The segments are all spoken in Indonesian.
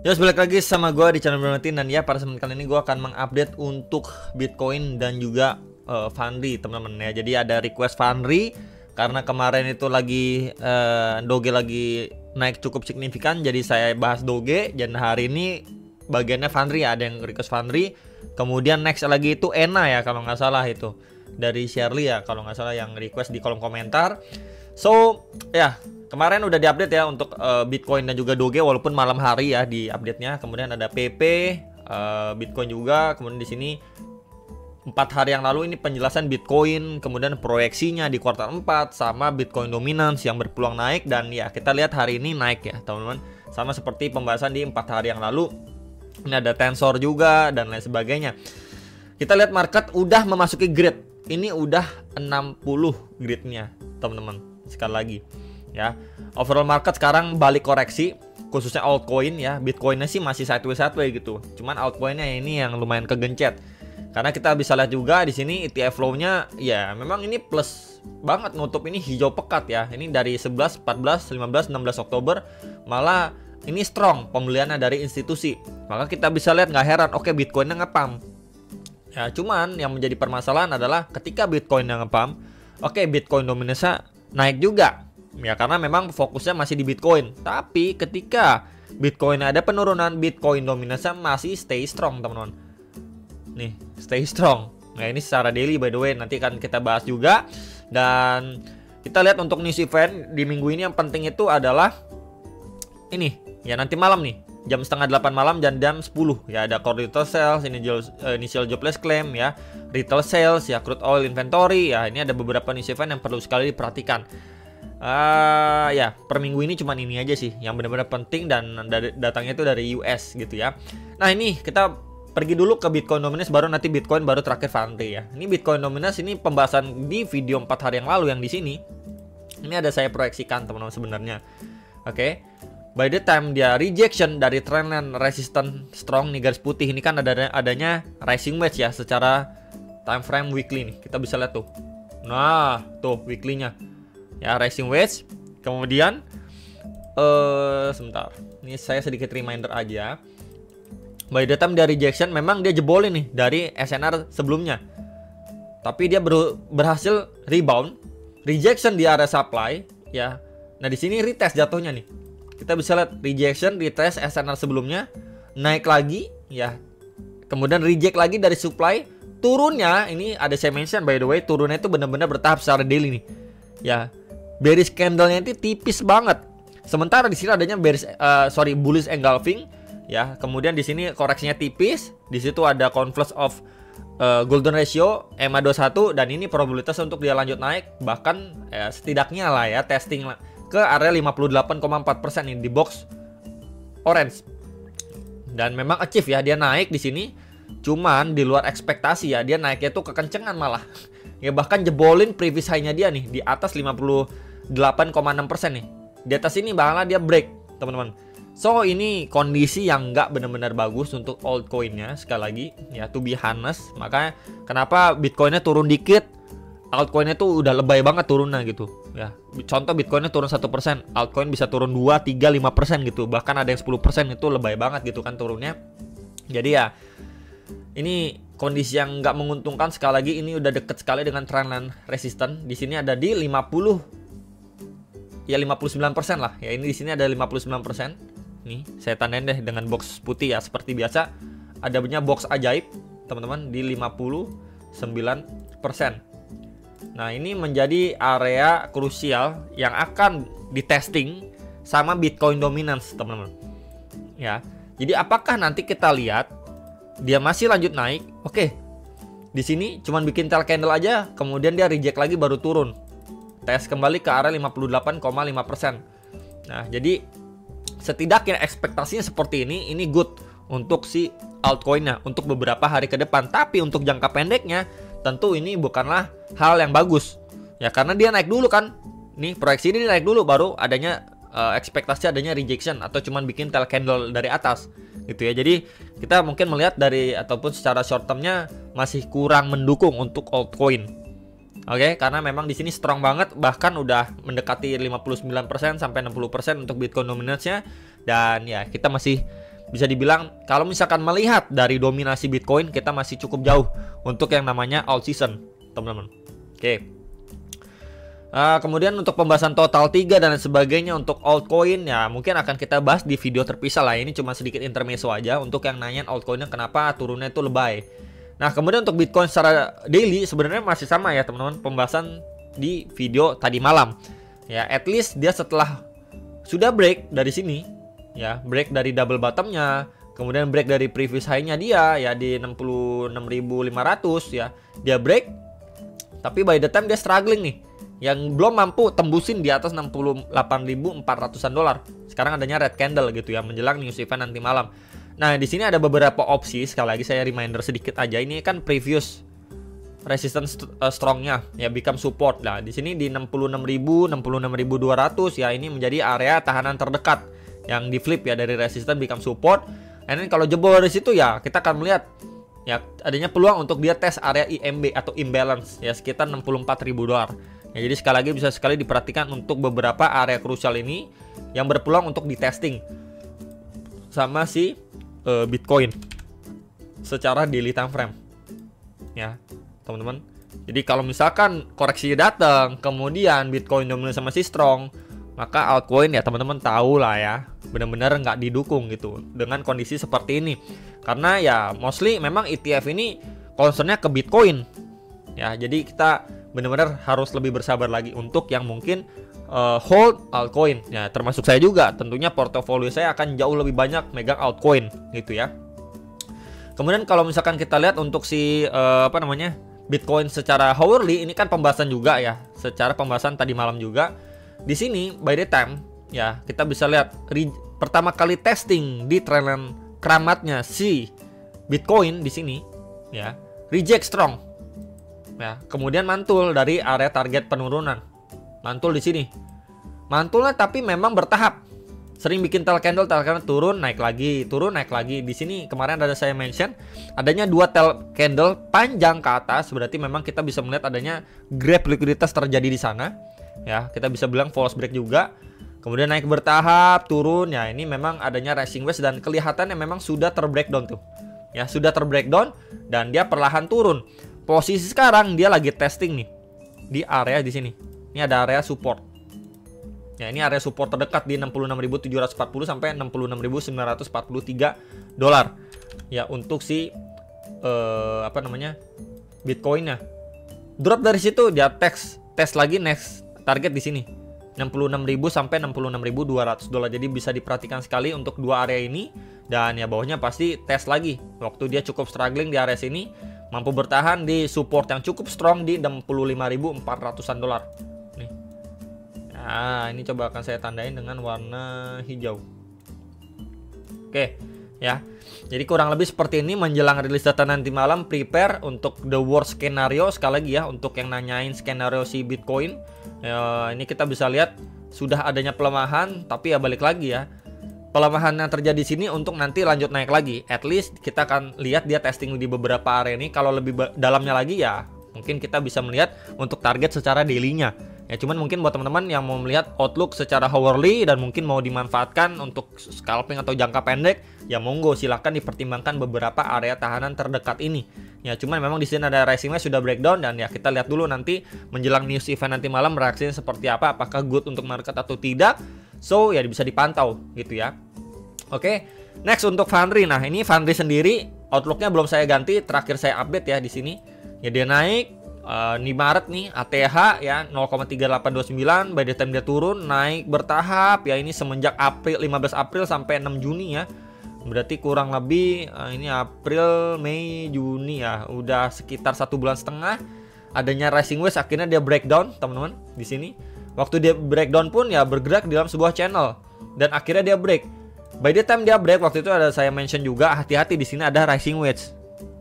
Ya, balik lagi sama gue di channel Bermatin. Dan ya, pada kesempatan kali ini gue akan mengupdate untuk Bitcoin dan juga Foundry, teman-teman ya. Jadi ada request Foundry karena kemarin itu lagi Doge lagi naik cukup signifikan, jadi saya bahas Doge. Dan hari ini bagiannya Foundry ya, ada yang request Foundry. Kemudian next lagi itu ENA ya, kalau nggak salah itu dari Shirley ya, kalau nggak salah, yang request di kolom komentar. So ya, kemarin udah diupdate ya untuk Bitcoin dan juga Doge, walaupun malam hari ya di update-nya. Kemudian ada PP, Bitcoin juga. Kemudian di sini 4 hari yang lalu ini penjelasan Bitcoin, kemudian proyeksinya di kuartal 4 sama Bitcoin dominance yang berpeluang naik. Dan ya, kita lihat hari ini naik ya, teman-teman. Sama seperti pembahasan di 4 hari yang lalu. Ini ada Tensor juga dan lain sebagainya. Kita lihat market udah memasuki grid. Ini udah 60 gridnya, teman-teman. Sekali lagi ya, overall market sekarang balik koreksi, khususnya altcoin ya. Bitcoinnya sih masih sideways gitu, cuman altcoinnya ini yang lumayan kegencet. Karena kita bisa lihat juga di sini ETF flow-nya ya, memang ini plus banget, nutup ini hijau pekat ya. Ini dari 11, 14, 15, 16 Oktober malah ini strong pembeliannya dari institusi. Maka kita bisa lihat, nggak heran, oke, Bitcoinnya ngepump ya. Cuman yang menjadi permasalahan adalah ketika Bitcoinnya ngepump, oke, Bitcoin dominance naik juga ya, karena memang fokusnya masih di Bitcoin. Tapi ketika Bitcoin ada penurunan, Bitcoin dominance masih stay strong, teman-teman. Nih, stay strong. Nah, ini secara daily by the way, nanti kan kita bahas juga. Dan kita lihat untuk news event di minggu ini yang penting itu adalah ini ya, nanti malam nih, jam setengah 8 malam dan jam 10 ya, ada core retail sales, initial jobless claim ya, retail sales ya, crude oil inventory ya. Ini ada beberapa news event yang perlu sekali diperhatikan. Ya, per minggu ini cuman ini aja sih yang benar-benar penting, dan datangnya itu dari US gitu ya. Nah, ini kita pergi dulu ke Bitcoin dominance, baru nanti Bitcoin, baru terakhir Foundry ya. Ini Bitcoin dominance ini pembahasan di video 4 hari yang lalu yang di sini. Ini ada saya proyeksikan, teman-teman, sebenarnya. Oke. By the time dia rejection dari trendline resistant strong nih, garis putih ini kan adanya rising wedge ya secara time frame weekly nih. Kita bisa lihat tuh. Nah, tuh weekly-nya. Ya, rising wedge. Kemudian sebentar. Ini saya sedikit reminder aja. By the time dia rejection, memang dia jebolin nih dari SNR sebelumnya. Tapi dia berhasil rebound, rejection di area supply ya. Nah, di sini retest jatuhnya nih. Kita bisa lihat rejection, retest SNR sebelumnya, naik lagi ya. Kemudian reject lagi dari supply, turunnya ini ada saya mention by the way, turunnya itu benar-benar bertahap secara daily nih. Ya, bearish candle-nya itu tipis banget. Sementara di sini adanya bullish engulfing ya. Kemudian di sini koreksinya tipis. Di situ ada confluence of golden ratio EMA 21, dan ini probabilitas untuk dia lanjut naik, bahkan setidaknya lah ya, testing ke area 58,4% ini di box orange. Dan memang achieve ya, dia naik di sini. Cuman di luar ekspektasi ya, dia naiknya tuh kekencengan malah. Ya, bahkan jebolin previous high-nya dia nih di atas 58,6% nih. Di atas ini malah dia break, teman-teman. So, ini kondisi yang nggak benar-benar bagus untuk altcoin-nya, sekali lagi ya, to be honest. Makanya kenapa Bitcoin-nya turun dikit, altcoin-nya tuh udah lebay banget turunnya gitu ya. Contoh Bitcoin-nya turun 1%, altcoin bisa turun 2, 3, 5% gitu. Bahkan ada yang 10%, itu lebay banget gitu kan turunnya. Jadi ya, ini kondisi yang nggak menguntungkan. Sekali lagi, ini udah deket sekali dengan trendline resistant. Di sini ada di 50 ya, 59% lah. Ya, ini di sini ada 59%. Nih, saya tandain deh dengan box putih ya, seperti biasa. Ada punya box ajaib, teman-teman, di 59%. Nah, ini menjadi area krusial yang akan ditesting sama Bitcoin dominance, teman-teman. Ya. Jadi apakah nanti kita lihat dia masih lanjut naik? Oke. Di sini cuman bikin tail candle aja, kemudian dia reject lagi baru turun. Tes kembali ke area 58,5%. Nah, jadi setidaknya ekspektasinya seperti ini good untuk si altcoin-nya untuk beberapa hari ke depan. Tapi untuk jangka pendeknya tentu ini bukanlah hal yang bagus ya, karena dia naik dulu kan. Nih, proyeksi ini naik dulu, baru adanya ekspektasi adanya rejection atau cuman bikin tail candle dari atas gitu ya. Jadi kita mungkin melihat dari ataupun secara short termnya masih kurang mendukung untuk altcoin. Oke, karena memang di sini strong banget, bahkan udah mendekati 59% sampai 60% untuk Bitcoin dominance-nya. Dan ya, kita masih bisa dibilang kalau misalkan melihat dari dominasi Bitcoin, kita masih cukup jauh untuk yang namanya alt season, teman-teman. Oke. Kemudian untuk pembahasan total 3 dan sebagainya untuk altcoin ya mungkin akan kita bahas di video terpisah lah. Ini cuma sedikit intermezzo aja untuk yang nanyain altcoinnya kenapa turunnya itu lebay. Nah, kemudian untuk Bitcoin secara daily sebenarnya masih sama ya teman-teman, pembahasan di video tadi malam. Ya, at least dia setelah sudah break dari sini, ya, break dari double bottomnya, kemudian break dari previous high-nya dia ya di 66.500 ya. Dia break, tapi by the time dia struggling nih, yang belum mampu tembusin di atas 68.400-an dolar. Sekarang adanya red candle gitu ya menjelang news event nanti malam. Nah, di sini ada beberapa opsi, sekali lagi saya reminder sedikit aja. Ini kan previous resistance strongnya ya become support. Nah, di sini di 66.000, 66.200 ya ini menjadi area tahanan terdekat yang di flip ya dari resistance become support. And then kalau jebol dari situ ya kita akan melihat ya adanya peluang untuk dia tes area IMB atau imbalance ya sekitar 64.000 dolar. Ya, jadi sekali lagi bisa sekali diperhatikan untuk beberapa area krusial ini yang berpeluang untuk di testing sama si Bitcoin secara daily time frame ya teman-teman. Jadi kalau misalkan koreksi datang kemudian Bitcoin dominasi masih strong, maka altcoin ya teman-teman tahu lah ya benar-benar nggak didukung gitu dengan kondisi seperti ini, karena ya mostly memang ETF ini concernnya ke Bitcoin ya. Jadi kita benar-benar harus lebih bersabar lagi untuk yang mungkin hold altcoin ya, termasuk saya juga. Tentunya portofolio saya akan jauh lebih banyak megang altcoin gitu ya. Kemudian kalau misalkan kita lihat untuk si Bitcoin secara hourly, ini kan pembahasan juga ya, secara pembahasan tadi malam juga. Di sini by the time ya kita bisa lihat pertama kali testing di trendline keramatnya si Bitcoin di sini ya, reject strong ya, kemudian mantul dari area target penurunan, mantul di sini, mantulnya tapi memang bertahap, sering bikin tail candle turun naik lagi, turun naik lagi. Di sini kemarin ada saya mention adanya dua tail candle panjang ke atas, berarti memang kita bisa melihat adanya grab likuiditas terjadi di sana ya, kita bisa bilang false break juga. Kemudian naik bertahap, turun ya, ini memang adanya rising wedge dan kelihatannya memang sudah terbreakdown tuh ya, sudah terbreakdown dan dia perlahan turun. Posisi sekarang dia lagi testing nih di area di sini. Ini ada area support. Ya, ini area support terdekat di 66.740 sampai 66.943 dolar. Ya, untuk si Bitcoinnya. Drop dari situ dia tes lagi next target di sini. 66.000 sampai 66.200 dolar. Jadi bisa diperhatikan sekali untuk dua area ini, dan ya bawahnya pasti tes lagi. Waktu dia cukup struggling di area sini, mampu bertahan di support yang cukup strong di 65.400-an dolar. Nih. Nah, ini coba akan saya tandain dengan warna hijau. Oke, ya. Jadi kurang lebih seperti ini menjelang rilis data nanti malam. Prepare untuk the worst scenario. Sekali lagi ya, untuk yang nanyain skenario si Bitcoin ya, ini kita bisa lihat sudah adanya pelemahan, tapi ya balik lagi ya, pelemahan yang terjadi di sini untuk nanti lanjut naik lagi. At least kita akan lihat dia testing di beberapa area ini. Kalau lebih dalamnya lagi ya mungkin kita bisa melihat untuk target secara daily-nya. Ya cuman mungkin buat teman-teman yang mau melihat outlook secara hourly dan mungkin mau dimanfaatkan untuk scalping atau jangka pendek, ya monggo silahkan dipertimbangkan beberapa area tahanan terdekat ini. Ya cuman memang di sini ada rising wedge sudah breakdown, dan ya kita lihat dulu nanti menjelang news event nanti malam reaksinya seperti apa, apakah good untuk market atau tidak. So ya bisa dipantau gitu ya. Oke, next untuk Foundry. Nah, ini Foundry sendiri outlooknya belum saya ganti, terakhir saya update ya di sini. Ya dia naik di Maret nih ATH ya 0,3829, by the time dia turun naik bertahap ya, ini semenjak 15 April sampai 6 Juni ya. Berarti kurang lebih ini April, Mei, Juni ya, udah sekitar 1,5 bulan adanya rising wedge. Akhirnya dia breakdown teman-teman di sini. Waktu dia breakdown pun ya bergerak di dalam sebuah channel dan akhirnya dia break. By the time dia break, waktu itu ada saya mention juga hati-hati di sini ada rising wedge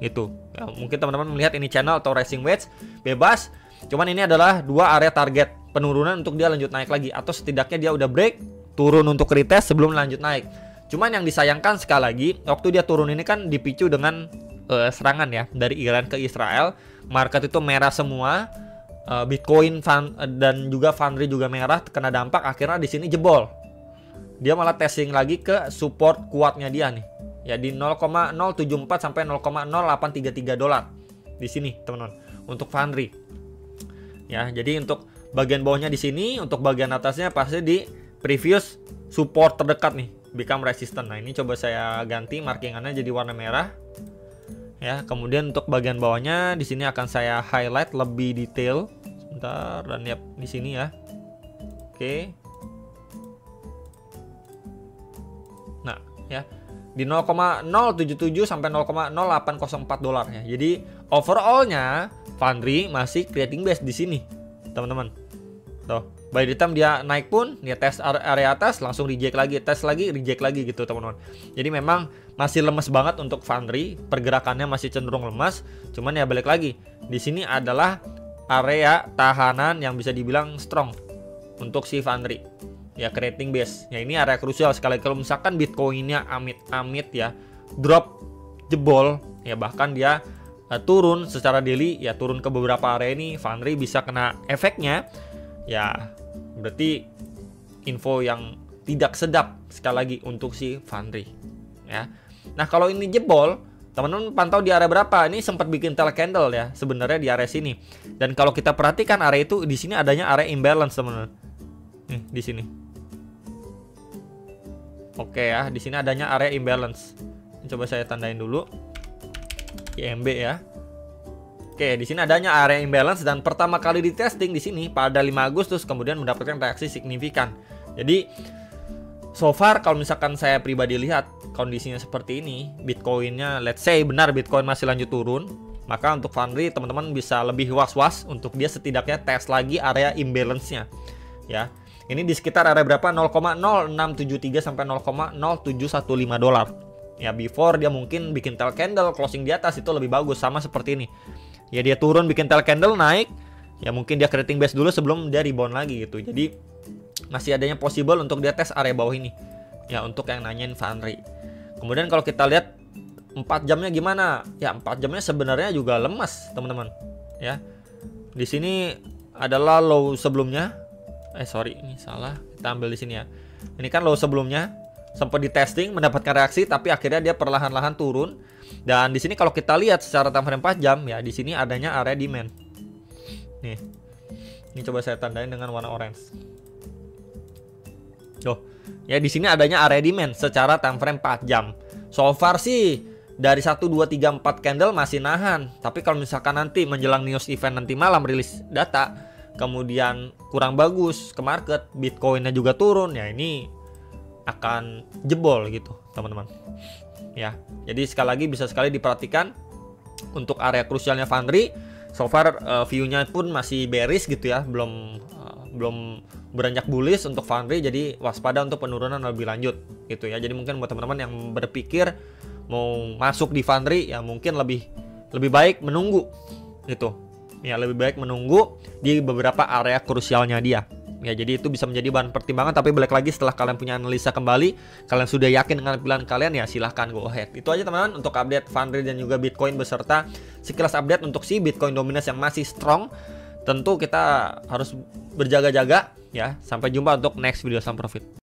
gitu. Ya, mungkin teman-teman melihat ini channel atau rising wedge bebas. Cuman ini adalah dua area target penurunan untuk dia lanjut naik lagi, atau setidaknya dia udah break turun untuk retest sebelum lanjut naik. Cuman yang disayangkan sekali lagi, waktu dia turun ini kan dipicu dengan serangan ya dari Iran ke Israel. Market itu merah semua. Bitcoin dan juga Foundry juga merah, kena dampak. Akhirnya di sini jebol. Dia malah testing lagi ke support kuatnya dia nih. ya di 0,074 sampai 0,0833 dolar di sini teman-teman untuk Foundry. Ya, jadi untuk bagian bawahnya di sini, untuk bagian atasnya pasti di previous support terdekat nih, become resistant. Nah, ini coba saya ganti markingannya jadi warna merah. Ya, kemudian untuk bagian bawahnya di sini akan saya highlight lebih detail. Sebentar, dan ya di sini ya. Oke. Nah, ya. Di 0,077 sampai 0,0804 dolar ya. Jadi overallnya Foundry masih creating base di sini, teman-teman. Tuh, by the time dia naik pun, dia tes area atas langsung reject lagi, tes lagi, reject lagi gitu, teman-teman. Jadi memang masih lemes banget untuk Foundry, pergerakannya masih cenderung lemas. Cuman ya balik lagi, di sini adalah area tahanan yang bisa dibilang strong untuk si Foundry. Ya, creating base. Ya, ini area krusial sekali. Kalau misalkan Bitcoinnya amit-amit ya drop, jebol, ya bahkan dia turun secara daily, ya turun ke beberapa area ini, Foundry bisa kena efeknya. Ya, berarti info yang tidak sedap sekali lagi untuk si Foundry. Ya. Nah, kalau ini jebol, teman-teman pantau di area berapa? Ini sempat bikin tail candle ya, sebenarnya di area sini. Dan kalau kita perhatikan area itu, di sini adanya area imbalance, teman-teman. Nih, di sini. Oke ya, di sini adanya area imbalance. Coba saya tandain dulu. IMB ya. Oke, di sini adanya area imbalance dan pertama kali di testing di sini pada 5 Agustus kemudian mendapatkan reaksi signifikan. Jadi so far kalau misalkan saya pribadi lihat kondisinya seperti ini, Bitcoinnya let's say benar Bitcoin masih lanjut turun, maka untuk Foundry teman-teman bisa lebih was-was untuk dia setidaknya tes lagi area imbalance-nya. Ya. Ini di sekitar area berapa? 0,0673 sampai 0,0715 dolar. Ya, before dia mungkin bikin tail candle closing di atas itu lebih bagus, sama seperti ini. Ya, dia turun bikin tail candle naik, ya mungkin dia creating base dulu sebelum dia rebound lagi gitu. Jadi masih adanya possible untuk dia tes area bawah ini. Ya, untuk yang nanyain Foundry. Kemudian kalau kita lihat 4 jamnya gimana? Ya, 4 jamnya sebenarnya juga lemas, teman-teman. Ya. Di sini adalah low sebelumnya. Sorry, ini salah. Kita ambil di sini ya. Ini kan low sebelumnya sempat di testing mendapatkan reaksi, tapi akhirnya dia perlahan-lahan turun. Dan di sini kalau kita lihat secara time frame 4 jam ya, di sini adanya area demand. Nih. Ini coba saya tandain dengan warna orange. Tuh. Ya, di sini adanya area demand secara time frame 4 jam. So far sih dari 1 2 3 4 candle masih nahan. Tapi kalau misalkan nanti menjelang news event nanti malam rilis data, kemudian kurang bagus ke market, Bitcoinnya juga turun, ya ini akan jebol gitu, teman-teman. Ya, jadi sekali lagi bisa sekali diperhatikan untuk area krusialnya Foundry. So far view-nya pun masih bearish gitu ya, belum beranjak bullish untuk Foundry, jadi waspada untuk penurunan lebih lanjut gitu ya. Jadi mungkin buat teman-teman yang berpikir mau masuk di Foundry ya mungkin lebih baik menunggu gitu. Ya, lebih baik menunggu di beberapa area krusialnya dia. Ya, jadi itu bisa menjadi bahan pertimbangan, tapi balik lagi setelah kalian punya analisa kembali, kalian sudah yakin dengan pilihan kalian, ya silahkan go ahead. Itu aja teman-teman untuk update Foundry dan juga Bitcoin beserta sekilas update untuk si Bitcoin dominance yang masih strong. Tentu kita harus berjaga-jaga ya. Sampai jumpa untuk next video. Salam profit.